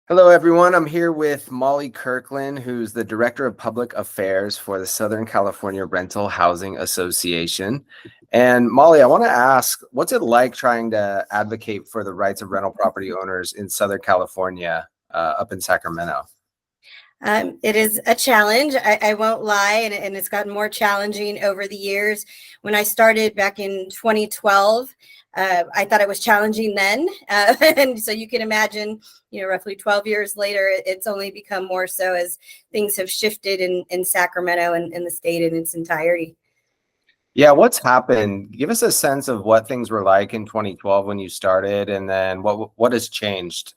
Hello, everyone. I'm here with Molly Kirkland, who's the Director of Public Affairs for the Southern California Rental Housing Association. And Molly, I want to ask, what's it like trying to advocate for the rights of rental property owners in Southern California, up in Sacramento? It is a challenge. I won't lie, and it's gotten more challenging over the years. When I started back in 2012, I thought it was challenging then. And so you can imagine, roughly 12 years later, it's only become more so as things have shifted in Sacramento and in the state in its entirety. Yeah, what's happened? Give us a sense of what things were like in 2012 when you started, and then what has changed?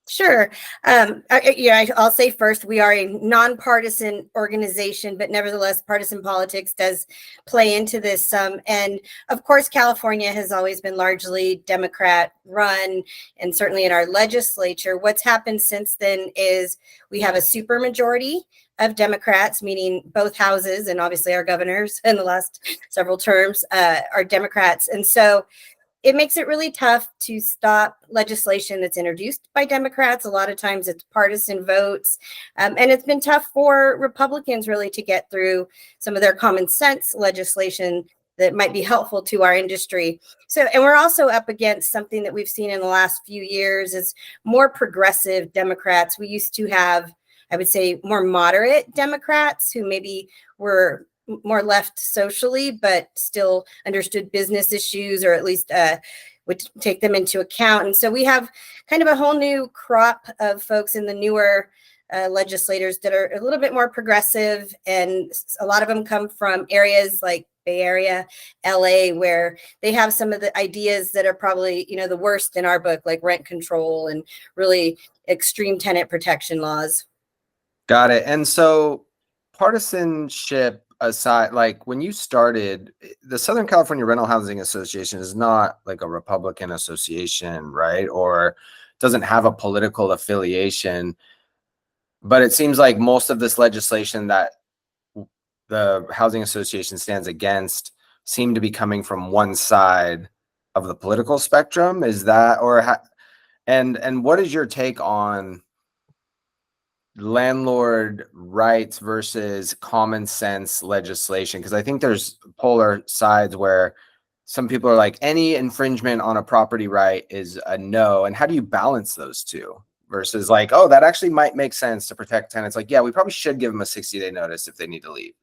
Sure. I'll say first, we are a nonpartisan organization, but nevertheless, partisan politics does play into this. And of course, California has always been largely Democrat run, and certainly in our legislature. What's happened since then is we have a supermajority of Democrats, meaning both houses, and obviously our governors in the last several terms are Democrats. And so it makes it really tough to stop legislation that's introduced by Democrats. A lot of times it's partisan votes. And it's been tough for Republicans really to get through some of their common sense legislation that might be helpful to our industry. So, and we're also up against something that we've seen in the last few years is more progressive Democrats. We used to have, I would say, more moderate Democrats who maybe were more left socially, but still understood business issues, or at least would take them into account. And so we have kind of a whole new crop of folks in the newer legislators that are a little bit more progressive. And a lot of them come from areas like Bay Area, LA, where they have some of the ideas that are probably, the worst in our book, like rent control and really extreme tenant protection laws. Got it. And so partisanship aside, like when you started, the Southern California Rental Housing Association is not like a Republican association, right? Or doesn't have a political affiliation. But it seems like most of this legislation that the housing association stands against seem to be coming from one side of the political spectrum. Is that, and what is your take on landlord rights versus common sense legislation? Because I think there's polar sides where some people are like, any infringement on a property right is a no. And how do you balance those two versus like, oh, that actually might make sense to protect tenants? Like, yeah, we probably should give them a 60-day notice if they need to leave.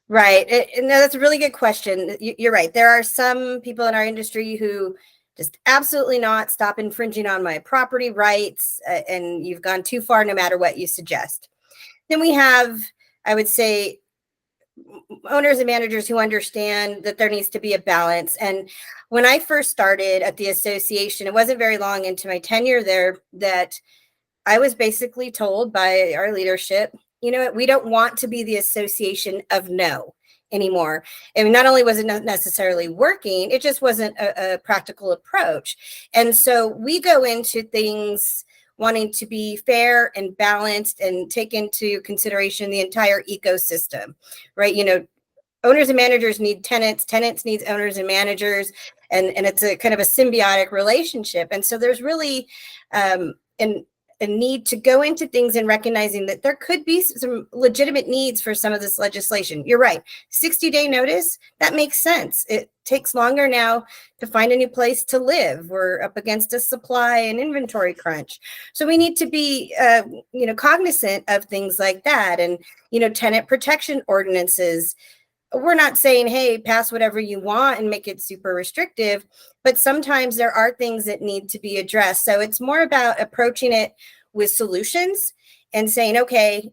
Right. And that's a really good question. You're right. There are some people in our industry who just absolutely not, stop infringing on my property rights, and you've gone too far no matter what you suggest. Then we have, I would say, owners and managers who understand that there needs to be a balance. And when I first started at the association, it wasn't very long into my tenure there that I was basically told by our leadership, we don't want to be the association of no anymore. I mean, not only was it not necessarily working, it just wasn't a practical approach. And so we go into things wanting to be fair and balanced and take into consideration the entire ecosystem, right? Owners and managers need tenants, tenants needs owners and managers, and it's a kind of a symbiotic relationship. And so there's really a need to go into things and recognizing that there could be some legitimate needs for some of this legislation. You're right. 60-day notice, that makes sense. It takes longer now to find a new place to live. We're up against a supply and inventory crunch. So we need to be, cognizant of things like that. And, tenant protection ordinances. We're not saying, hey, pass whatever you want and make it super restrictive, but sometimes there are things that need to be addressed. So it's more about approaching it with solutions and saying, okay,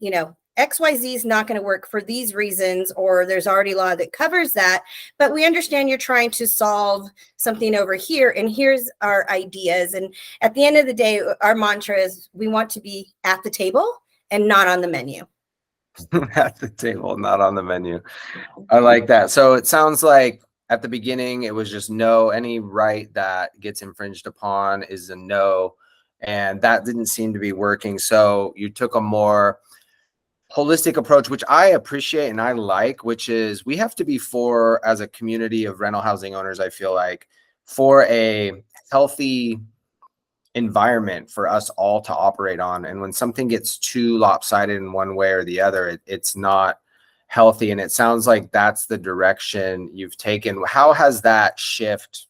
XYZ is not going to work for these reasons, or there's already law that covers that, but we understand you're trying to solve something over here, and here's our ideas. And at the end of the day, our mantra is we want to be at the table and not on the menu. At the table, not on the menu. I like that. So it sounds like at the beginning, it was just no, any right that gets infringed upon is a no. And that didn't seem to be working. So you took a more holistic approach, which I appreciate and I like, which is we have to be for, as a community of rental housing owners, I feel like for a healthy environment for us all to operate on. And when something gets too lopsided in one way or the other, it's not healthy. And it sounds like that's the direction you've taken. How has that shift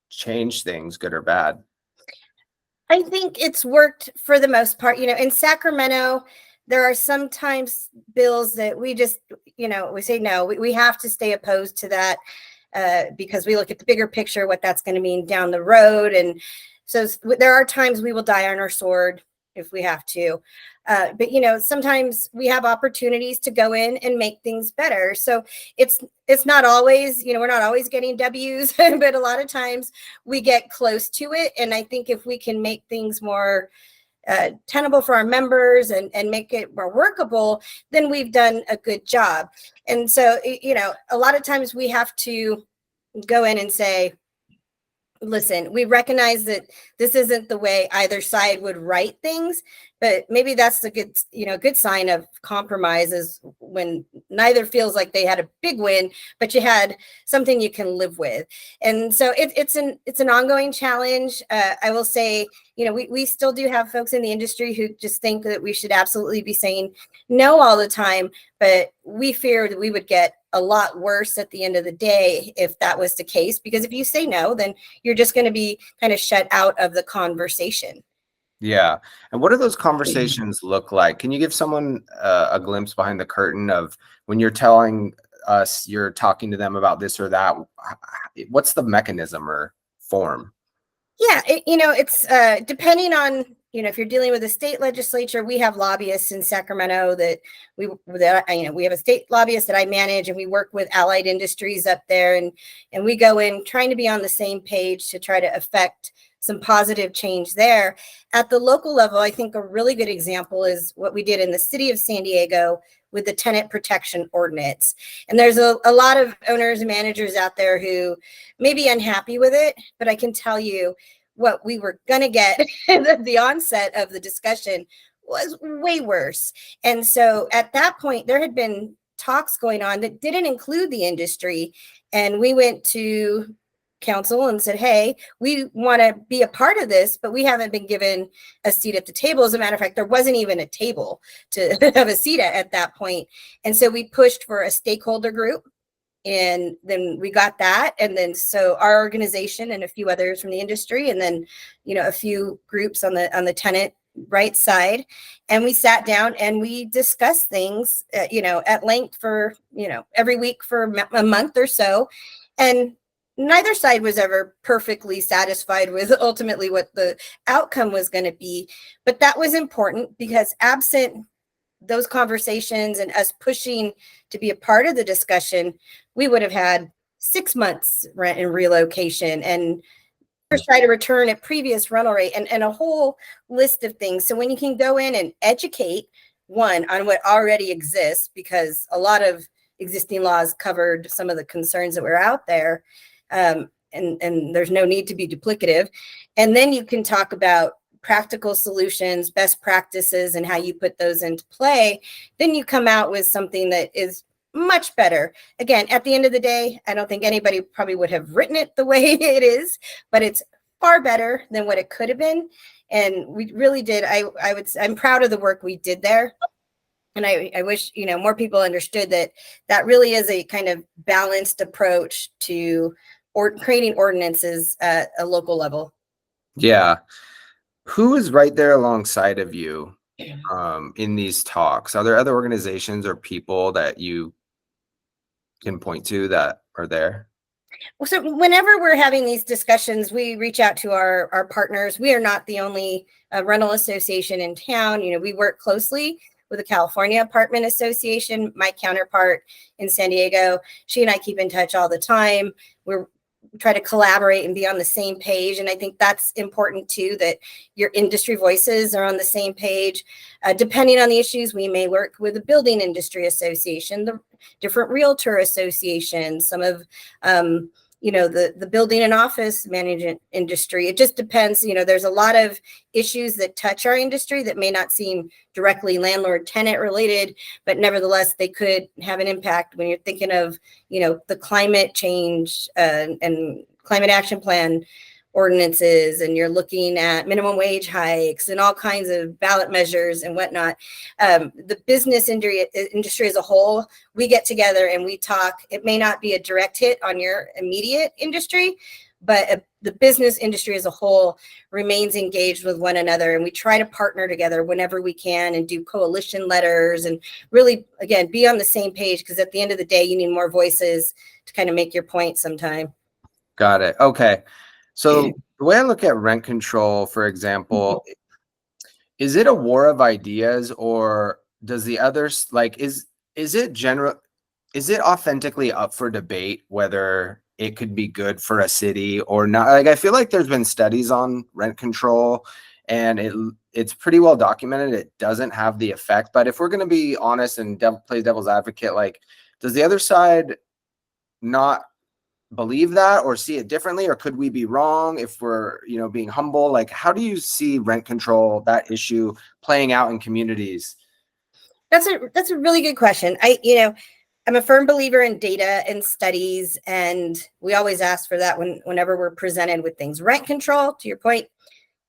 changed things, good or bad? I think it's worked for the most part. In Sacramento, there are sometimes bills that we just, we say no, we have to stay opposed to that because we look at the bigger picture, what that's going to mean down the road. And so there are times we will die on our sword if we have to. But sometimes we have opportunities to go in and make things better. So it's not always, we're not always getting W's, but a lot of times we get close to it. And I think if we can make things more tenable for our members and make it more workable, then we've done a good job. And so, a lot of times we have to go in and say, listen, we recognize that this isn't the way either side would write things, but maybe that's the good sign of compromise is when neither feels like they had a big win, but you had something you can live with. And so it's an ongoing challenge. I will say, we still do have folks in the industry who just think that we should absolutely be saying no all the time, but we fear that we would get a lot worse at the end of the day if that was the case, because if you say no, then you're just going to be kind of shut out of the conversation. Yeah. And what do those conversations look like? Can you give someone a glimpse behind the curtain of when you're telling us you're talking to them about this or that? What's the mechanism or form? Yeah, it's depending on, if you're dealing with a state legislature, we have lobbyists in Sacramento that we have a state lobbyist that I manage, and we work with allied industries up there, and we go in trying to be on the same page to try to affect some positive change there. At the local level, I think a really good example is what we did in the city of San Diego with the tenant protection ordinance. And there's a lot of owners and managers out there who may be unhappy with it, but I can tell you what we were going to get at the onset of the discussion was way worse. And so at that point, there had been talks going on that didn't include the industry. And we went to council and said, hey, we want to be a part of this, but we haven't been given a seat at the table. As a matter of fact, there wasn't even a table to have a seat at that point. And so we pushed for a stakeholder group, and then we got that. And then so our organization and a few others from the industry, and then a few groups on the tenant right side, and we sat down and we discussed things at length for every week for a month or so. And neither side was ever perfectly satisfied with ultimately what the outcome was going to be. But that was important, because absent those conversations and us pushing to be a part of the discussion, we would have had 6 months rent and relocation, and try to return at previous rental rate, and a whole list of things. So when you can go in and educate on what already exists, because a lot of existing laws covered some of the concerns that were out there, and there's no need to be duplicative. And then you can talk about practical solutions, best practices, and how you put those into play. Then you come out with something that is much better. Again, at the end of the day, I don't think anybody probably would have written it the way it is, but it's far better than what it could have been. And we really did. I'm proud of the work we did there. And I wish, more people understood that really is a kind of balanced approach to creating ordinances at a local level. Yeah. Who is right there alongside of you in these talks? Are there other organizations or people that you can point to that are there? Well, so whenever we're having these discussions, we reach out to our partners. We are not the only rental association in town. We work closely with the California Apartment Association. My counterpart in San Diego, she and I keep in touch all the time. We try to collaborate and be on the same page. And I think that's important too, that your industry voices are on the same page. Depending on the issues, we may work with the building industry association, the different realtor associations, some of the building and office management industry. It just depends. There's a lot of issues that touch our industry that may not seem directly landlord tenant related, but nevertheless, they could have an impact when you're thinking of, the climate change and climate action plan ordinances, and you're looking at minimum wage hikes and all kinds of ballot measures and whatnot. The business industry as a whole, we get together and we talk. It may not be a direct hit on your immediate industry, but the business industry as a whole remains engaged with one another, and we try to partner together whenever we can and do coalition letters and really, again, be on the same page, because at the end of the day, you need more voices to kind of make your point sometime. Got it. Okay. So the way I look at rent control, for example, is it a war of ideas, or does the others is it authentically up for debate whether it could be good for a city or not? Like, I feel like there's been studies on rent control and it's pretty well documented. It doesn't have the effect, but if we're going to be honest and play devil's advocate, like, does the other side not believe that or see it differently, or could we be wrong if we're, being humble? Like, how do you see rent control, that issue, playing out in communities? That's a really good question. I'm a firm believer in data and studies, and we always ask for that whenever we're presented with things. Rent control, to your point,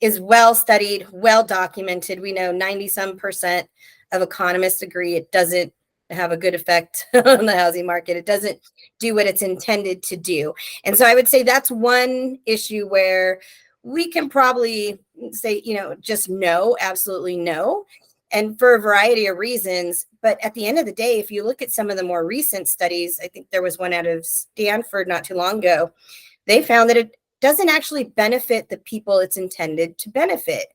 is well studied, well documented. We know 90% of economists agree it doesn't have a good effect on the housing market. It doesn't do what it's intended to do. And so I would say that's one issue where we can probably say, just no, absolutely no. And for a variety of reasons. But at the end of the day, if you look at some of the more recent studies, I think there was one out of Stanford not too long ago, they found that it doesn't actually benefit the people it's intended to benefit.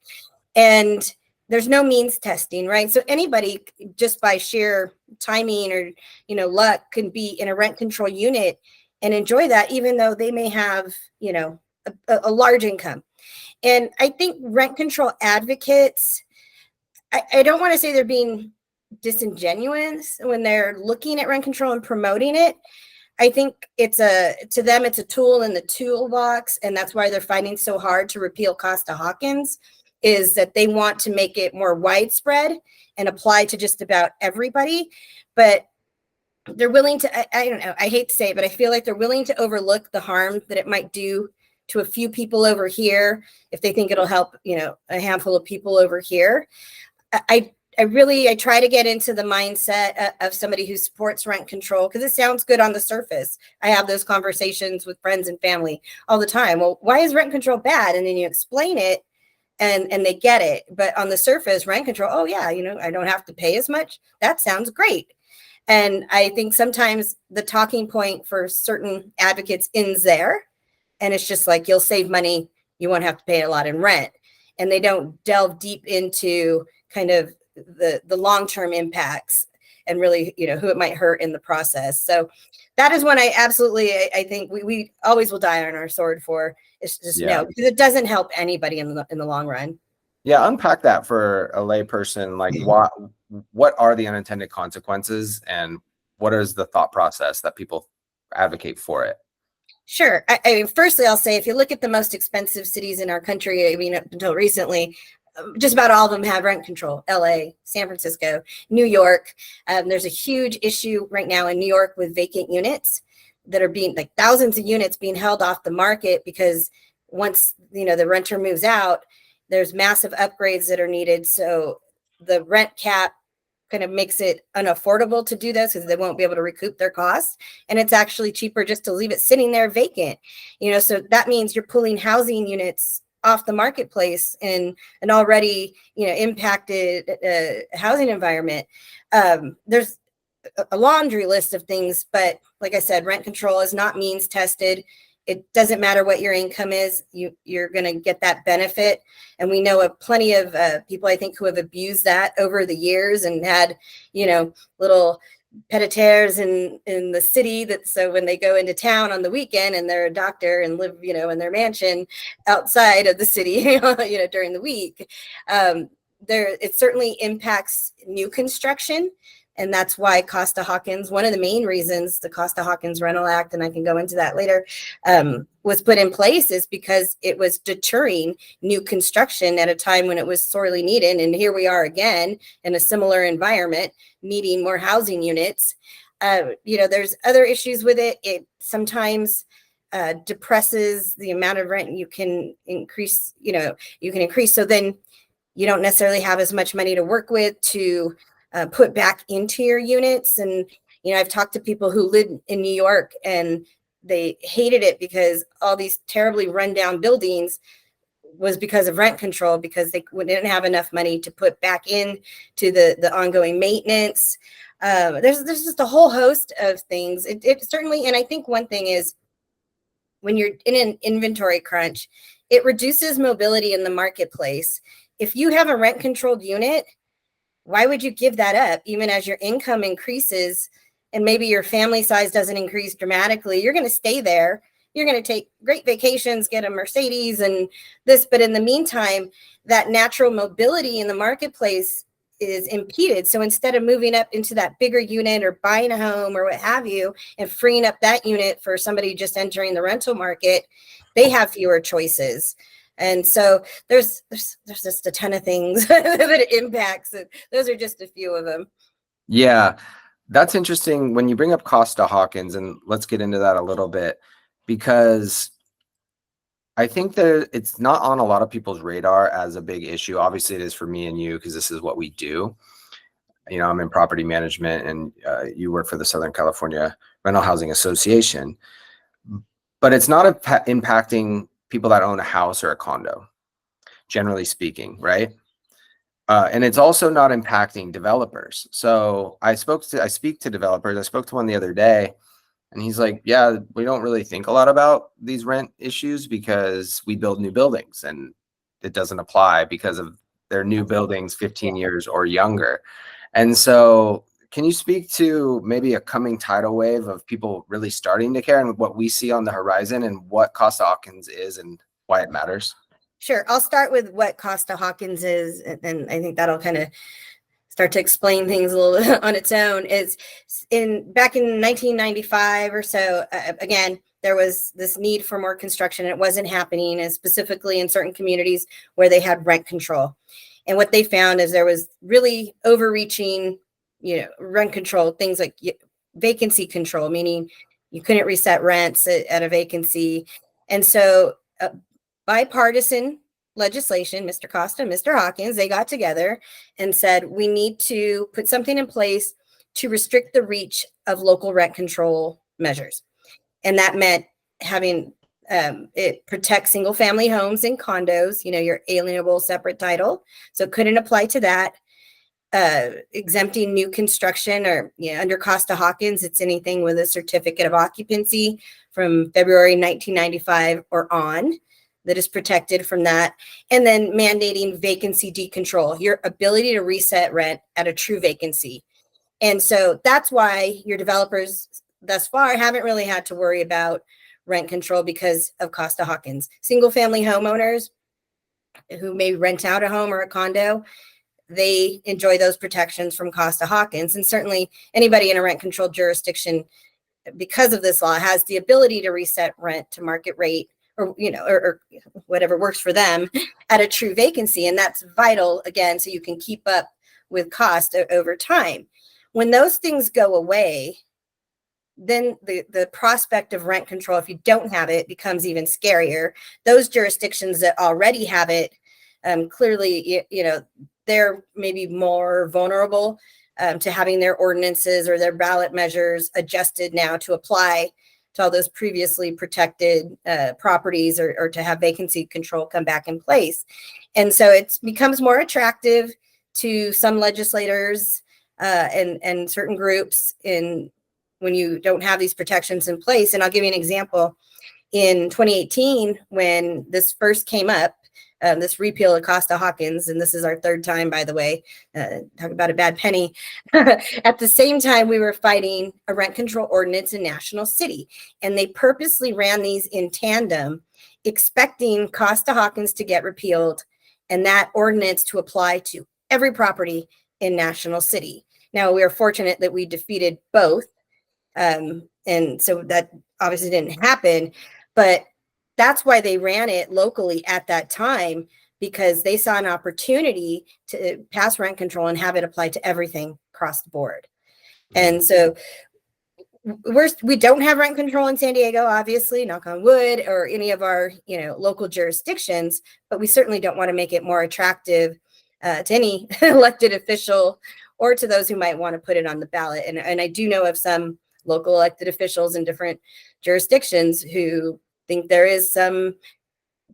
And there's no means testing, right? So anybody, just by sheer timing or, luck, can be in a rent control unit and enjoy that, even though they may have, a large income. And I think rent control advocates, I don't want to say they're being disingenuous when they're looking at rent control and promoting it. I think to them, it's a tool in the toolbox, and that's why they're fighting so hard to repeal Costa-Hawkins, is that they want to make it more widespread and apply to just about everybody. But they're willing to, I don't know, I hate to say it, but I feel like they're willing to overlook the harm that it might do to a few people over here if they think it'll help, a handful of people over here. I try to get into the mindset of somebody who supports rent control, because it sounds good on the surface. I have those conversations with friends and family all the time. Well, why is rent control bad? And then you explain it and they get it. But on the surface, rent control, oh yeah, I don't have to pay as much. That sounds great. And I think sometimes the talking point for certain advocates ends there. And it's just like, you'll save money, you won't have to pay a lot in rent. And they don't delve deep into kind of the long-term impacts and really, who it might hurt in the process. So that is one I think we always will die on our sword for. It's just no, because it doesn't help anybody in the long run. Yeah, unpack that for a layperson. Like, what are the unintended consequences, and what is the thought process that people advocate for it? Sure. I mean, firstly, I'll say, if you look at the most expensive cities in our country, up until recently, just about all of them have rent control. LA, San Francisco, New York. There's a huge issue right now in New York with vacant units that are being, like, thousands of units being held off the market because once, the renter moves out, there's massive upgrades that are needed. So the rent cap kind of makes it unaffordable to do this because they won't be able to recoup their costs. And it's actually cheaper just to leave it sitting there vacant. So that means you're pulling housing units off the marketplace in an already, impacted housing environment. There's a laundry list of things, but like I said, rent control is not means tested. It doesn't matter what your income is, you're going to get that benefit. And we know of plenty of people, I think, who have abused that over the years and had, little pied-à-terres in the city, that so when they go into town on the weekend and they're a doctor and live, in their mansion outside of the city, during the week, it certainly impacts new construction. And that's why Costa-Hawkins, one of the main reasons the Costa-Hawkins Rental Act, and I can go into that later, was put in place, is because it was deterring new construction at a time when it was sorely needed. And here we are again in a similar environment, needing more housing units. There's other issues with it. It sometimes depresses the amount of rent you can increase, So then you don't necessarily have as much money to work with to put back into your units. And, I've talked to people who live in New York and they hated it because all these terribly rundown buildings was because of rent control, because they didn't have enough money to put back in to the ongoing maintenance. There's just a whole host of things. It certainly, and I think one thing is when you're in an inventory crunch, it reduces mobility in the marketplace. If you have a rent controlled unit, why would you give that up? Even as your income increases and maybe your family size doesn't increase dramatically, you're going to stay there. You're going to take great vacations, get a Mercedes and this. But in the meantime, that natural mobility in the marketplace is impeded. So instead of moving up into that bigger unit or buying a home or what have you, and freeing up that unit for somebody just entering the rental market, they have fewer choices. And so there's just a ton of things that it impacts. Those are just a few of them. Yeah, that's interesting when you bring up Costa-Hawkins, and let's get into that a little bit, because I think that it's not on a lot of people's radar as a big issue. Obviously, it is for me and you because this is what we do. I'm in property management, and you work for the Southern California Rental Housing Association. But it's not impacting people that own a house or a condo, generally speaking, right? And it's also not impacting developers. So I speak to developers. I spoke to one the other day, and he's like, yeah, we don't really think a lot about these rent issues because we build new buildings and it doesn't apply because of their new buildings 15 years or younger. And so can you speak to maybe a coming tidal wave of people really starting to care and what we see on the horizon and what Costa-Hawkins is and why it matters? Sure. I'll start with what Costa-Hawkins is, and I think that'll kind of start to explain things a little bit on its own. Is back in 1995 or so, again, there was this need for more construction, and it wasn't happening, and specifically in certain communities where they had rent control. And what they found is there was really overreaching, rent control, things like vacancy control, meaning you couldn't reset rents at a vacancy. And so bipartisan legislation, Mr. Costa, Mr. Hawkins, they got together and said, we need to put something in place to restrict the reach of local rent control measures. And that meant having it protect single family homes and condos, your alienable separate title. So it couldn't apply to that. Exempting new construction or under Costa-Hawkins, it's anything with a certificate of occupancy from February 1995 or on that is protected from that. And then mandating vacancy decontrol, your ability to reset rent at a true vacancy. And so that's why your developers thus far haven't really had to worry about rent control because of Costa-Hawkins. Single family homeowners who may rent out a home or a condo, they enjoy those protections from Costa-Hawkins. And certainly anybody in a rent controlled jurisdiction, because of this law, has the ability to reset rent to market rate or whatever works for them at a true vacancy. And that's vital, again, so you can keep up with cost over time. When those things go away, then the prospect of rent control, if you don't have it, becomes even scarier. Those jurisdictions that already have it, clearly, they're maybe more vulnerable to having their ordinances or their ballot measures adjusted now to apply to all those previously protected properties or to have vacancy control come back in place. And so it becomes more attractive to some legislators and certain groups when you don't have these protections in place. And I'll give you an example. In 2018, when this first came up, this repeal of Costa-Hawkins, and this is our third time, by the way, talk about a bad penny. At the same time, we were fighting a rent control ordinance in National City, and they purposely ran these in tandem, expecting Costa-Hawkins to get repealed and that ordinance to apply to every property in National City. Now, we are fortunate that we defeated both, and so that obviously didn't happen, but that's why they ran it locally at that time, because they saw an opportunity to pass rent control and have it apply to everything across the board. And so we don't have rent control in San Diego, obviously, knock on wood, or any of our, local jurisdictions, but we certainly don't want to make it more attractive to any elected official or to those who might want to put it on the ballot. And I do know of some local elected officials in different jurisdictions who think there is some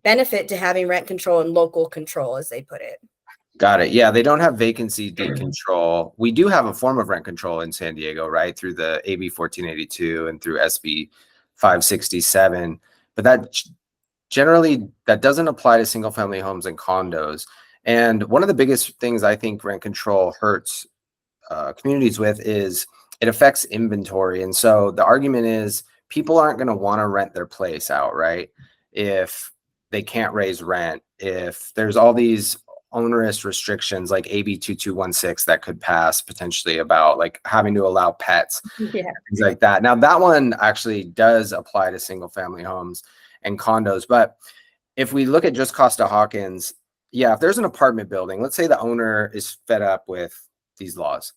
benefit to having rent control and local control, as they put it. Got it. Yeah, they don't have vacancy decontrol. We do have a form of rent control in San Diego, right? Through the AB 1482 and through SB 567. But that doesn't apply to single family homes and condos. And one of the biggest things I think rent control hurts communities with is it affects inventory. And so the argument is people aren't going to want to rent their place out, right? If they can't raise rent, if there's all these onerous restrictions like AB 2216 that could pass potentially about like having to allow pets, things like that. Now that one actually does apply to single family homes and condos. But if we look at just Costa-Hawkins, yeah, if there's an apartment building, let's say the owner is fed up with these laws.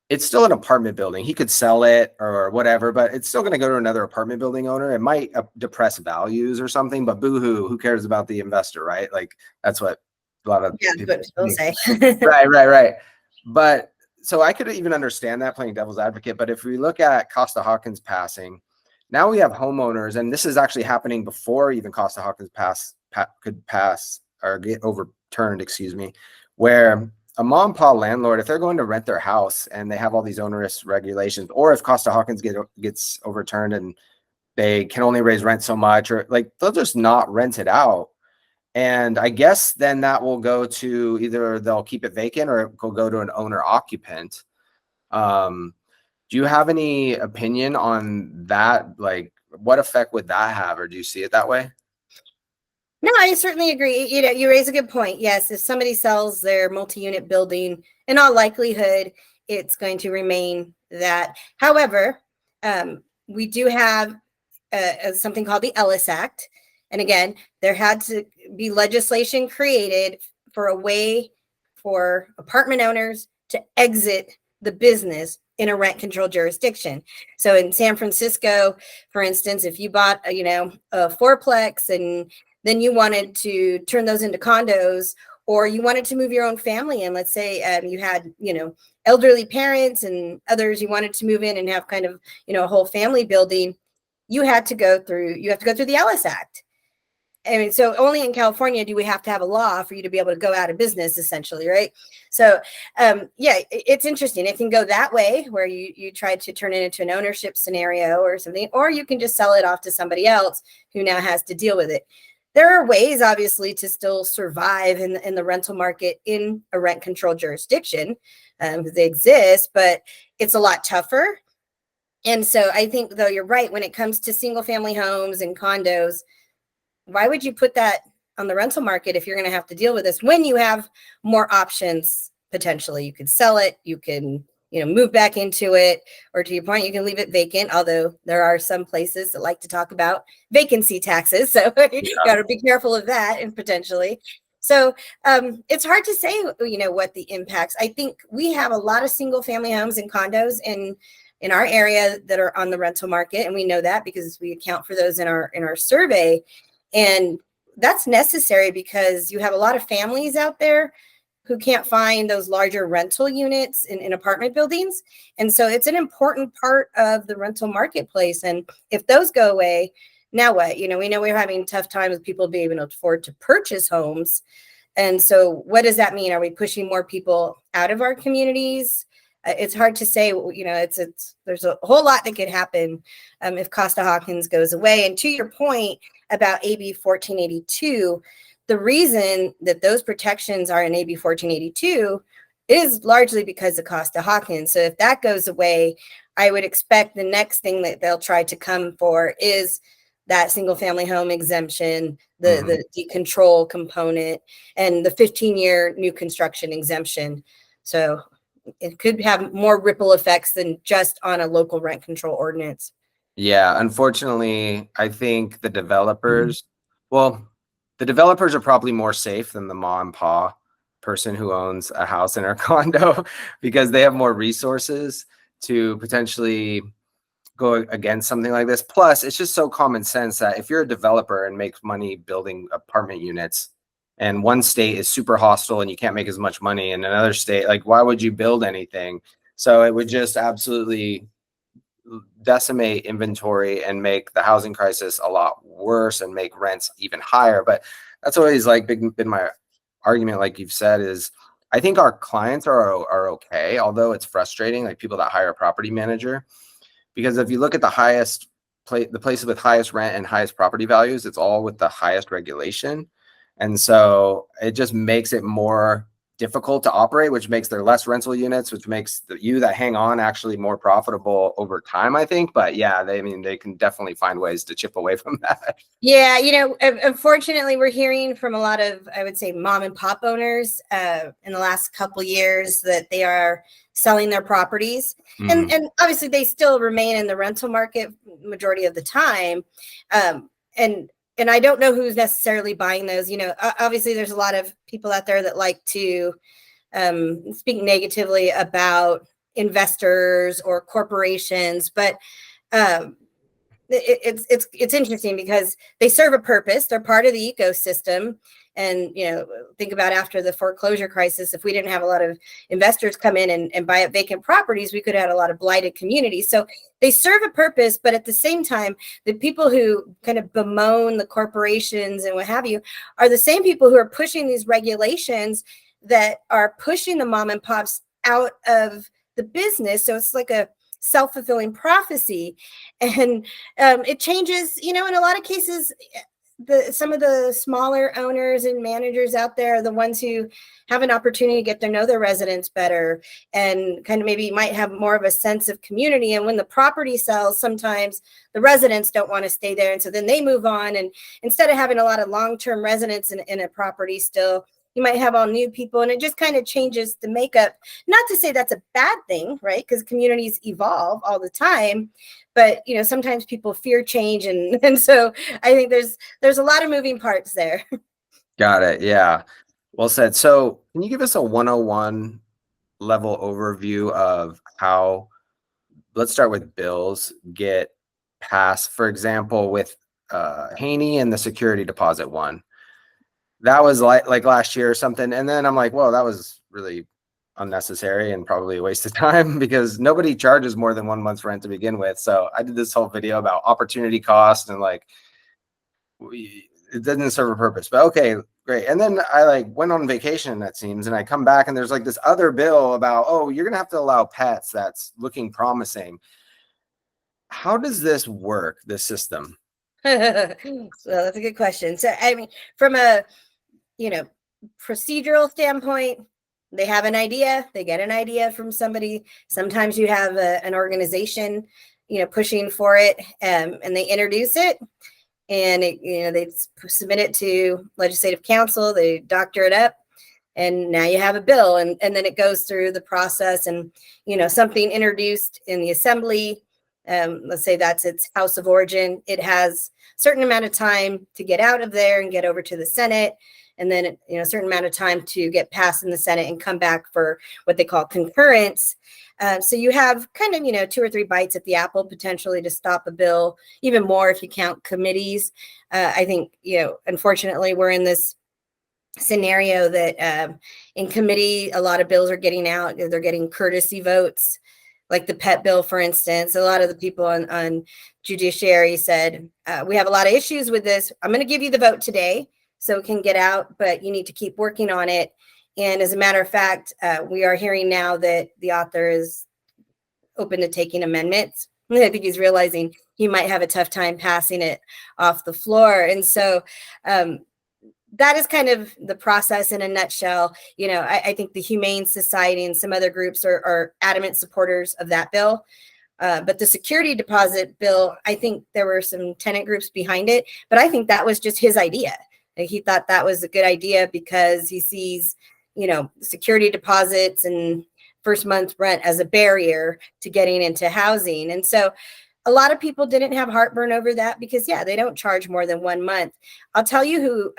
It's still an apartment building. He could sell it or whatever, but it's still going to go to another apartment building owner. It might depress values or something, but boo-hoo, who cares about the investor, right? Like that's what a lot of people say. Right. But so I could even understand that, playing devil's advocate. But if we look at Costa-Hawkins passing, now we have homeowners, and this is actually happening before even Costa-Hawkins could pass or get overturned, where a mom and pop landlord, if they're going to rent their house and they have all these onerous regulations, or if Costa-Hawkins gets overturned and they can only raise rent so much, or like they'll just not rent it out. And I guess then that will go to either they'll keep it vacant or it will go to an owner occupant. Do you have any opinion on that? Like what effect would that have? Or do you see it that way? No, I certainly agree. You raise a good point. Yes, if somebody sells their multi-unit building, in all likelihood, it's going to remain that. However, we do have something called the Ellis Act. And again, there had to be legislation created for a way for apartment owners to exit the business in a rent control jurisdiction. So in San Francisco, for instance, if you bought a fourplex and then you wanted to turn those into condos, or you wanted to move your own family in, let's say you had, elderly parents and others, you wanted to move in and have kind of, a whole family building, you have to go through the Ellis Act. I mean, so only in California do we have to have a law for you to be able to go out of business, essentially, right? So, it's interesting. It can go that way, where you try to turn it into an ownership scenario or something, or you can just sell it off to somebody else who now has to deal with it. There are ways, obviously, to still survive in the rental market in a rent control jurisdiction. They exist, but it's a lot tougher. And so I think, though, you're right, when it comes to single family homes and condos, why would you put that on the rental market if you're going to have to deal with this when you have more options? Potentially, you could sell it, you can, move back into it, or to your point, you can leave it vacant. Although there are some places that like to talk about vacancy taxes, so you got to be careful of that, and potentially. So it's hard to say, what the impacts. I think we have a lot of single family homes and condos in our area that are on the rental market, and we know that because we account for those in our survey. And that's necessary because you have a lot of families out there who can't find those larger rental units in apartment buildings. And so it's an important part of the rental marketplace. And if those go away, now what? We know we're having a tough time with people being able to afford to purchase homes. And so what does that mean? Are we pushing more people out of our communities? It's hard to say. There's a whole lot that could happen if Costa-Hawkins goes away. And to your point about AB 1482, the reason that those protections are in AB 1482 is largely because of Costa-Hawkins. So if that goes away, I would expect the next thing that they'll try to come for is that single family home exemption, the decontrol component, and the 15-year new construction exemption. So it could have more ripple effects than just on a local rent control ordinance. Yeah, unfortunately, I think the developers are probably more safe than the mom and pop person who owns a house in her condo because they have more resources to potentially go against something like this. Plus, it's just so common sense that if you're a developer and make money building apartment units, and one state is super hostile and you can't make as much money, and another state, like, why would you build anything? So it would just absolutely decimate inventory and make the housing crisis a lot worse and make rents even higher. But that's always like been my argument, like you've said, is I think our clients are okay, although it's frustrating, like people that hire a property manager, because if you look at the places with highest rent and highest property values, it's all with the highest regulation. And so it just makes it more difficult to operate, which makes there less rental units, which makes you that hang on actually more profitable over time, I think. But yeah, they can definitely find ways to chip away from that. Yeah, unfortunately, we're hearing from a lot of, I would say, mom and pop owners in the last couple years that they are selling their properties, and obviously they still remain in the rental market majority of the time, and I don't know who's necessarily buying those. Obviously there's a lot of people out there that like to speak negatively about investors or corporations, but it's interesting because they serve a purpose. They're part of the ecosystem. And, think about after the foreclosure crisis, if we didn't have a lot of investors come in and buy up vacant properties, we could have had a lot of blighted communities. So they serve a purpose, but at the same time, the people who kind of bemoan the corporations and what have you are the same people who are pushing these regulations that are pushing the mom and pops out of the business. So it's like a self-fulfilling prophecy. And it changes, in a lot of cases, some of the smaller owners and managers out there are the ones who have an opportunity to get to know their residents better and kind of maybe might have more of a sense of community. And when the property sells, sometimes the residents don't want to stay there. And so then they move on. And instead of having a lot of long-term residents in a property still, you might have all new people, and it just kind of changes the makeup. Not to say that's a bad thing, right? Because communities evolve all the time, but sometimes people fear change, and so I think there's a lot of moving parts there. Got it. Yeah. Well said. So can you give us a 101 level overview of how, let's start with bills get passed, for example, with Haney and the security deposit one? That was like last year or something. And then I'm like, well, that was really unnecessary and probably a waste of time because nobody charges more than 1 month's rent to begin with. So I did this whole video about opportunity cost and like, it doesn't serve a purpose, but okay, great. And then I like went on vacation, that seems, and I come back and there's like this other bill about, oh, you're gonna have to allow pets. That's looking promising. How does this work, this system? So that's a good question. So I mean, from a procedural standpoint, they have an idea, they get an idea from somebody. Sometimes you have an organization pushing for it, and they introduce it, and they submit it to legislative council, they doctor it up, and now you have a bill, and then it goes through the process, and something introduced in the assembly, let's say that's its house of origin, it has a certain amount of time to get out of there and get over to the Senate, and then a certain amount of time to get passed in the Senate and come back for what they call concurrence. So you have kind of 2 or 3 bites at the apple potentially to stop a bill, even more if you count committees. I think unfortunately we're in this scenario that in committee a lot of bills are getting out. They're getting courtesy votes, like the pet bill, for instance. A lot of the people on judiciary said, we have a lot of issues with this. I'm going to give you the vote today so it can get out, but you need to keep working on it. And as a matter of fact, we are hearing now that the author is open to taking amendments. I think he's realizing he might have a tough time passing it off the floor. And so that is kind of the process in a nutshell. I think the Humane Society and some other groups are adamant supporters of that bill. But the security deposit bill, I think there were some tenant groups behind it, but I think that was just his idea. He thought that was a good idea because he sees, security deposits and first month rent as a barrier to getting into housing. And so a lot of people didn't have heartburn over that because, they don't charge more than 1 month. I'll tell you who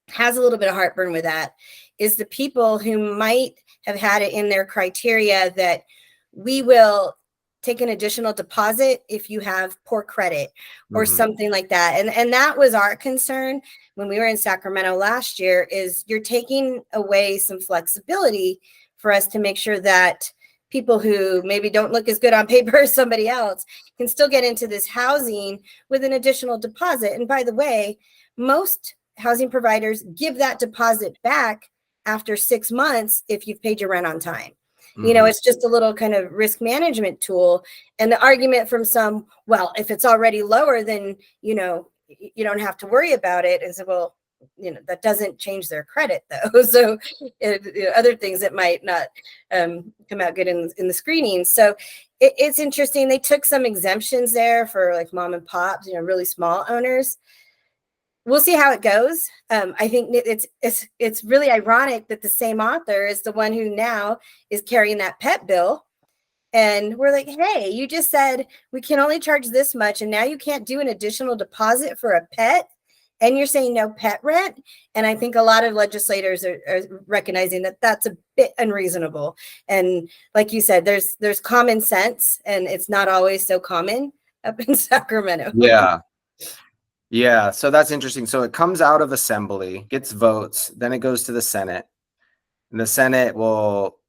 has a little bit of heartburn with that is the people who might have had it in their criteria that we will take an additional deposit if you have poor credit or Mhm. something like that. And that was our concern when we were in Sacramento last year, is you're taking away some flexibility for us to make sure that people who maybe don't look as good on paper as somebody else can still get into this housing with an additional deposit. And by the way, most housing providers give that deposit back after 6 months if you've paid your rent on time. Mhm. It's just a little kind of risk management tool. And the argument from some, well, if it's already lower, then, you don't have to worry about it. And so, well, that doesn't change their credit though. So other things that might not come out good in the screening. So it's interesting. They took some exemptions there for like mom and pops, really small owners. We'll see how it goes. I think it's really ironic that the same author is the one who now is carrying that pet bill. And we're like, hey, you just said we can only charge this much, and now you can't do an additional deposit for a pet, and you're saying no pet rent. And I think a lot of legislators are recognizing that that's a bit unreasonable. And like you said, there's common sense, and it's not always so common up in Sacramento. Yeah. Yeah. So that's interesting. So it comes out of assembly, gets votes, then it goes to the Senate. And the Senate will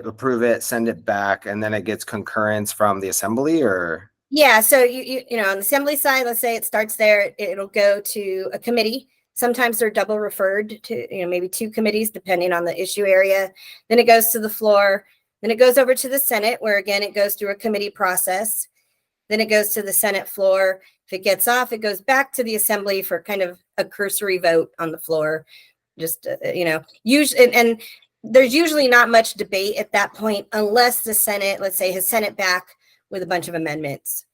approve it, send it back, and then it gets concurrence from the assembly, or? Yeah, so you know, on the assembly side, let's say it starts there, it'll go to a committee. Sometimes they're double referred to, maybe 2 committees, depending on the issue area. Then it goes to the floor. Then it goes over to the Senate, where again, it goes through a committee process. Then it goes to the Senate floor. If it gets off, it goes back to the assembly for kind of a cursory vote on the floor. Just, usually, and there's usually not much debate at that point, unless the Senate, let's say, has sent it back with a bunch of amendments.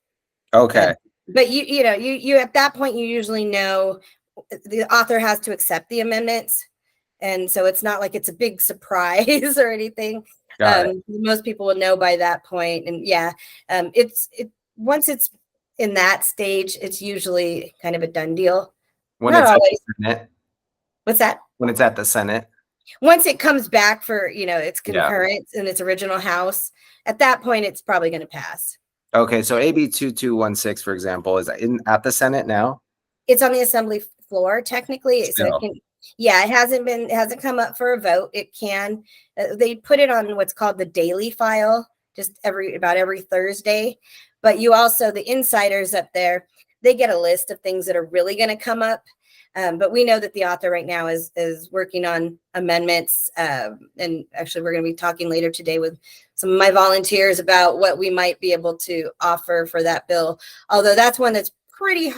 Okay. But you at that point, you usually know the author has to accept the amendments. And so it's not like it's a big surprise or anything. Got it. Most people will know by that point. And yeah, once it's in that stage, it's usually kind of a done deal. When Not it's at always. the Senate? What's that? When it's at the Senate? Once it comes back for, its Yeah. concurrence in its original house, at that point, it's probably going to pass. Okay, so AB 2216, for example, is at the Senate now? It's on the assembly floor, technically. So Still. it hasn't come up for a vote. It can, they put it on what's called the daily file, just about every Thursday. But you also, the insiders up there, they get a list of things that are really going to come up. But we know that the author right now is working on amendments. And actually, we're going to be talking later today with some of my volunteers about what we might be able to offer for that bill. Although that's one that's pretty,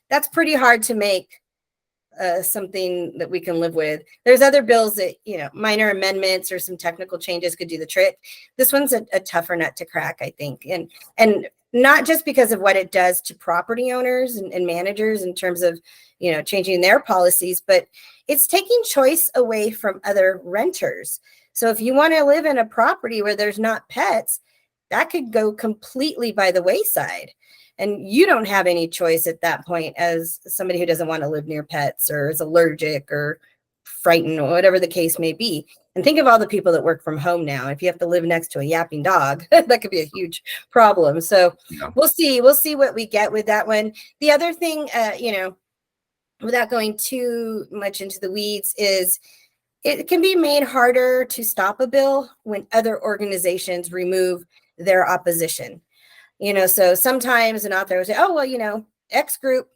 that's pretty hard to make something that we can live with. There's other bills that, minor amendments or some technical changes could do the trick. This one's a tougher nut to crack, I think. And not just because of what it does to property owners and managers in terms of, changing their policies, but it's taking choice away from other renters. So if you want to live in a property where there's not pets, that could go completely by the wayside. And you don't have any choice at that point as somebody who doesn't want to live near pets or is allergic or frightened or whatever the case may be. And think of all the people that work from home now. If you have to live next to a yapping dog, that could be a huge problem. So Yeah. We'll see what we get with that one. The other thing, without going too much into the weeds, is it can be made harder to stop a bill when other organizations remove their opposition. So sometimes an author will say, oh, well, X group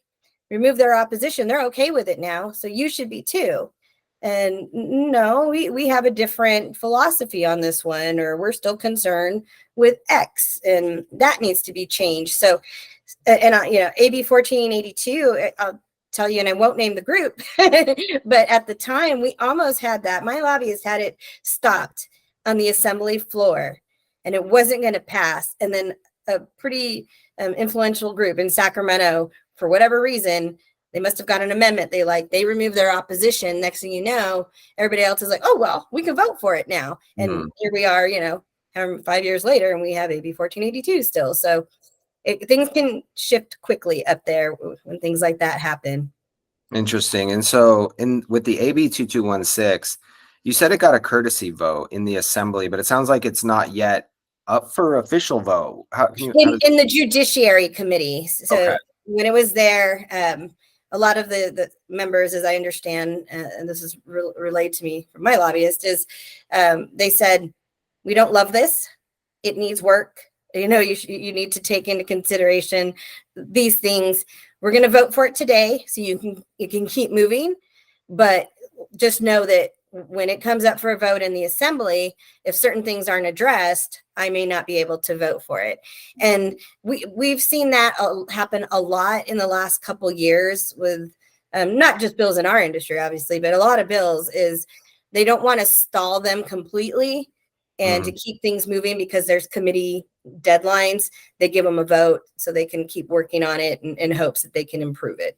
remove their opposition. They're okay with it now. So you should be too. And no, we have a different philosophy on this one, or we're still concerned with X, and that needs to be changed. So, and AB 1482, I'll tell you, and I won't name the group, but at the time we almost had that. My lobbyist had it stopped on the assembly floor, and it wasn't going to pass. And then a pretty influential group in Sacramento, for whatever reason, they must have got an amendment. They removed their opposition. Next thing you know, everybody else is like, oh, well, we can vote for it now. And here we are, 5 years later, and we have AB 1482 still. So things can shift quickly up there when things like that happen. Interesting. And so with the AB 2216, you said it got a courtesy vote in the assembly, but it sounds like it's not yet up for official vote? How can you? In the Judiciary Committee. So Okay. when it was there, a lot of the members, as I understand, and this is relayed to me from my lobbyist, is they said, we don't love this. It needs work. You know, you need to take into consideration these things. We're going to vote for it today, so you can keep moving, but just know that when it comes up for a vote in the assembly, if certain things aren't addressed, I may not be able to vote for it. And we've seen that happen a lot in the last couple years with not just bills in our industry, obviously, but a lot of bills is they don't want to stall them completely and to keep things moving because there's committee deadlines. They give them a vote so they can keep working on it in hopes that they can improve it.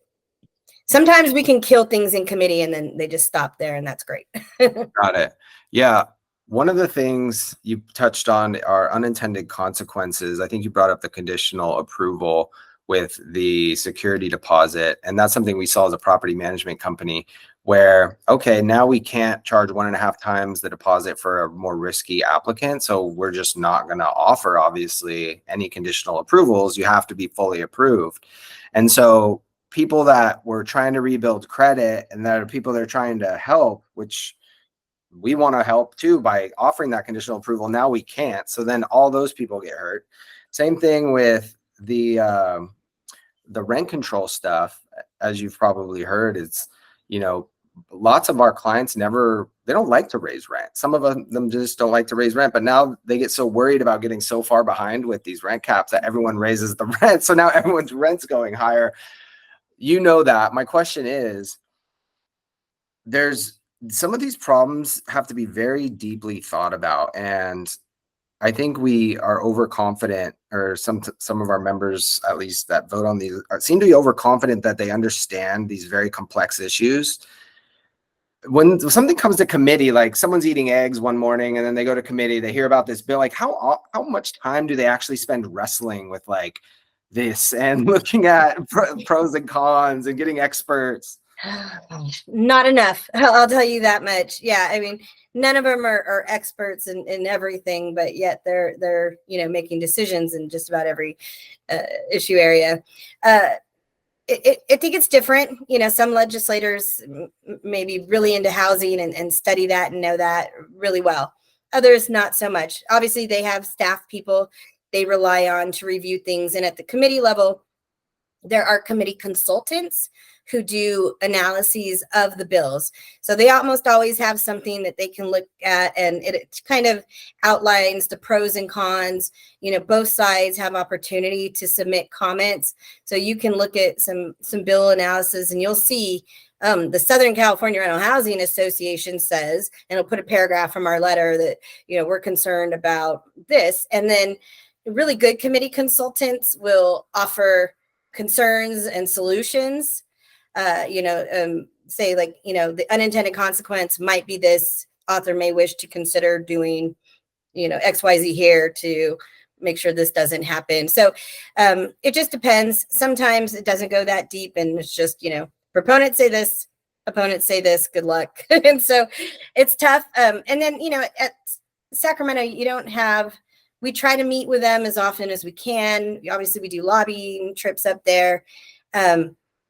Sometimes we can kill things in committee and then they just stop there, and that's great. Got it. Yeah. One of the things you touched on are unintended consequences. I think you brought up the conditional approval with the security deposit. And that's something we saw as a property management company where, okay, now we can't charge 1.5 times the deposit for a more risky applicant. So we're just not going to offer, obviously, any conditional approvals. You have to be fully approved. And so people that were trying to rebuild credit and that are people that are trying to help, which we want to help too by offering that conditional approval. Now we can't. So then all those people get hurt. Same thing with the rent control stuff. As you've probably heard, it's, you know, lots of our clients they don't like to raise rent. Some of them just don't like to raise rent, but now they get so worried about getting so far behind with these rent caps that everyone raises the rent. So now everyone's rent's going higher. You know that. My question is, there's some of these problems have to be very deeply thought about. And I think we are overconfident, or some of our members, at least that vote on these, seem to be overconfident that they understand these very complex issues. When something comes to committee, like someone's eating eggs one morning and then they go to committee, they hear about this bill, like how much time do they actually spend wrestling with like this and looking at pros and cons and getting experts? Not enough. I'll tell you that much. Yeah. I mean, none of them are experts in everything, but yet they're, you know, making decisions in just about every issue area. I think it's different. You know, some legislators may be really into housing and study that and know that really well. Others, not so much. Obviously, they have staff people they rely on to review things. And at the committee level, there are committee consultants who do analyses of the bills. So they almost always have something that they can look at, and it kind of outlines the pros and cons. You know, both sides have opportunity to submit comments. So you can look at some bill analysis and you'll see the Southern California Rental Housing Association says, and it'll put a paragraph from our letter that, you know, we're concerned about this. And then really good committee consultants will offer concerns and solutions. Say like, you know, the unintended consequence might be this, author may wish to consider doing, you know, XYZ here to make sure this doesn't happen. So it just depends. Sometimes it doesn't go that deep and it's just, you know, proponents say this, opponents say this, good luck. And so it's tough. And then, you know, at Sacramento, we try to meet with them as often as we can. Obviously, we do lobbying trips up there.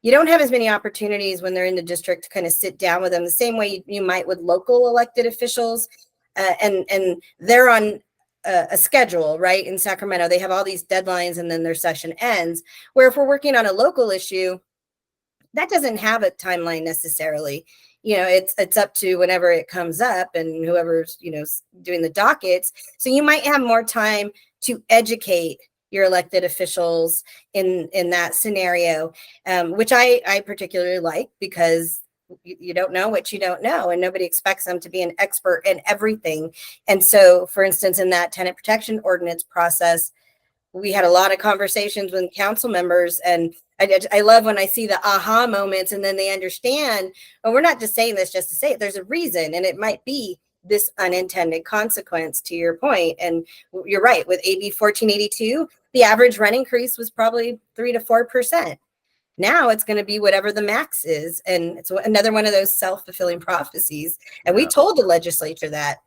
You don't have as many opportunities when they're in the district to kind of sit down with them the same way you might with local elected officials. And they're on a schedule, right? In Sacramento, they have all these deadlines and then their session ends. Where if we're working on a local issue, that doesn't have a timeline necessarily. You know, it's up to whenever it comes up and whoever's, you know, doing the dockets. So you might have more time to educate your elected officials in that scenario, which I particularly like, because you don't know what you don't know, and nobody expects them to be an expert in everything. And so, for instance, in that tenant protection ordinance process, we had a lot of conversations with council members, and I love when I see the aha moments and then they understand, oh, we're not just saying this just to say it. There's a reason, and it might be this unintended consequence, to your point. And you're right, with AB 1482, the average rent increase was probably 3 to 4%. Now it's going to be whatever the max is. And it's another one of those self-fulfilling prophecies. And we told the legislature that,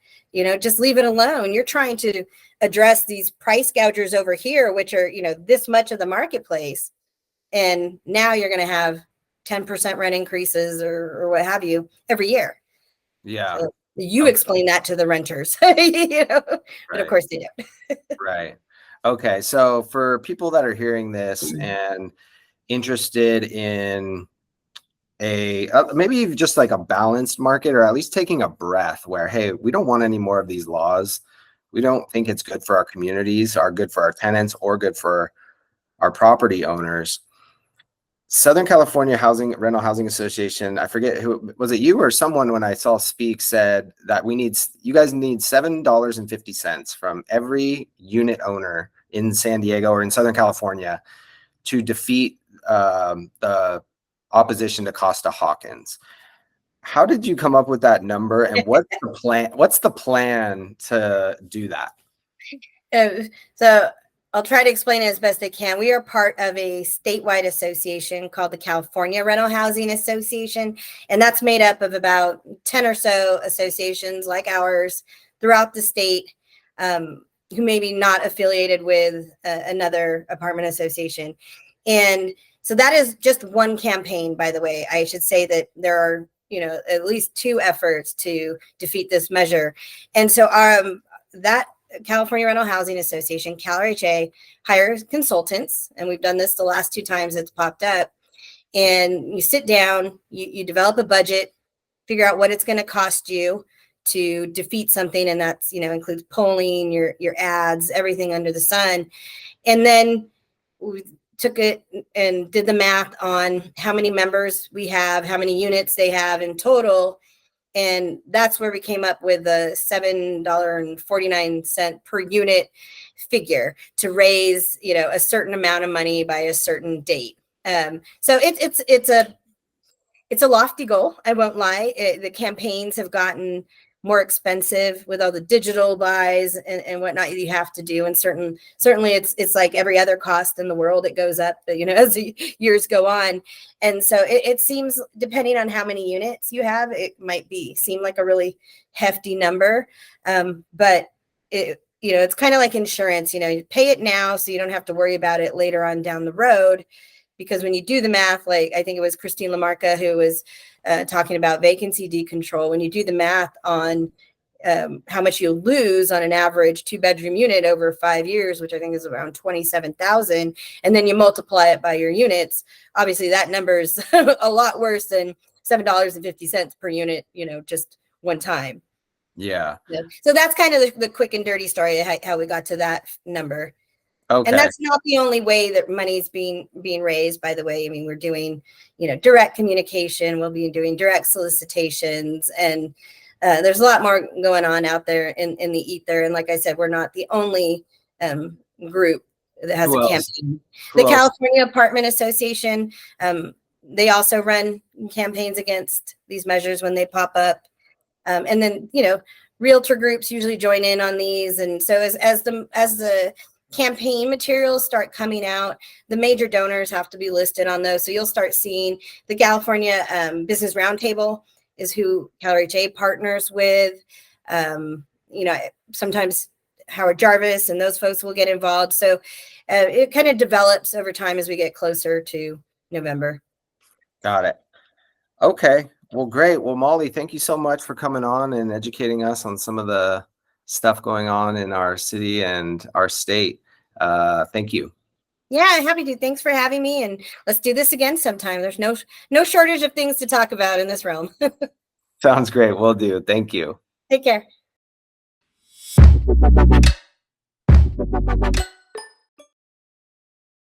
just leave it alone. You're trying to address these price gougers over here, which are, this much of the marketplace. And now you're going to have 10% rent increases or what have you every year. Yeah. So you explain that to the renters, but of course they don't. Right. Okay. So for people that are hearing this and interested in maybe just like a balanced market, or at least taking a breath where, hey, we don't want any more of these laws. We don't think it's good for our communities, or good for our tenants, or good for our property owners. Southern California Rental Housing Association, I forget who was it, you or someone when I saw speak, said that you guys need $7.50 from every unit owner in San Diego or in Southern California to defeat the opposition to Costa-Hawkins. How did you come up with that number, and what's the plan? What's the plan to do that? So I'll try to explain it as best I can. We are part of a statewide association called the California Rental Housing Association, and that's made up of about 10 or so associations like ours throughout the state, who may be not affiliated with another apartment association. And so that is just one campaign, by the way. I should say that there are, at least 2 efforts to defeat this measure. And so that California Rental Housing Association, RHA, hires consultants, and we've done this the last 2 times it's popped up. And you sit down, you develop a budget, figure out what it's going to cost you to defeat something, and that's includes polling, your ads, everything under the sun. And then we took it and did the math on how many members we have, how many units they have in total. And that's where we came up with a $7.49 per unit figure to raise, a certain amount of money by a certain date. So it's a lofty goal. I won't lie. The campaigns have gotten more expensive with all the digital buys and whatnot you have to do. And certainly it's like every other cost in the world, it goes up, as the years go on. And so it seems, depending on how many units you have, it might seem like a really hefty number. But it's kind of like insurance, you pay it now so you don't have to worry about it later on down the road. Because when you do the math, like I think it was Christine Lamarca who was talking about vacancy decontrol, when you do the math on how much you'll lose on an average 2-bedroom unit over 5 years, which I think is around 27,000, and then you multiply it by your units, obviously that number is a lot worse than $7.50 per unit, just one time. Yeah. So that's kind of the quick and dirty story of how we got to that number. Okay. And that's not the only way that money's being raised, by the way. I mean, we're doing, direct communication. We'll be doing direct solicitations, and there's a lot more going on out there in the ether. And like I said, we're not the only group that has a campaign. The California Apartment Association, they also run campaigns against these measures when they pop up. And then, realtor groups usually join in on these. And so as the campaign materials start coming out, the major donors have to be listed on those. So you'll start seeing the California Business Roundtable is who RHA partners with. Sometimes Howard Jarvis and those folks will get involved. So it kind of develops over time as we get closer to November. Got it. Okay. Well, great. Well, Molly, thank you so much for coming on and educating us on some of the stuff going on in our city and our state. Thank you. Yeah, happy to. Thanks for having me, and let's do this again sometime. There's no shortage of things to talk about in this realm. Sounds great. Will do. Thank you. Take care.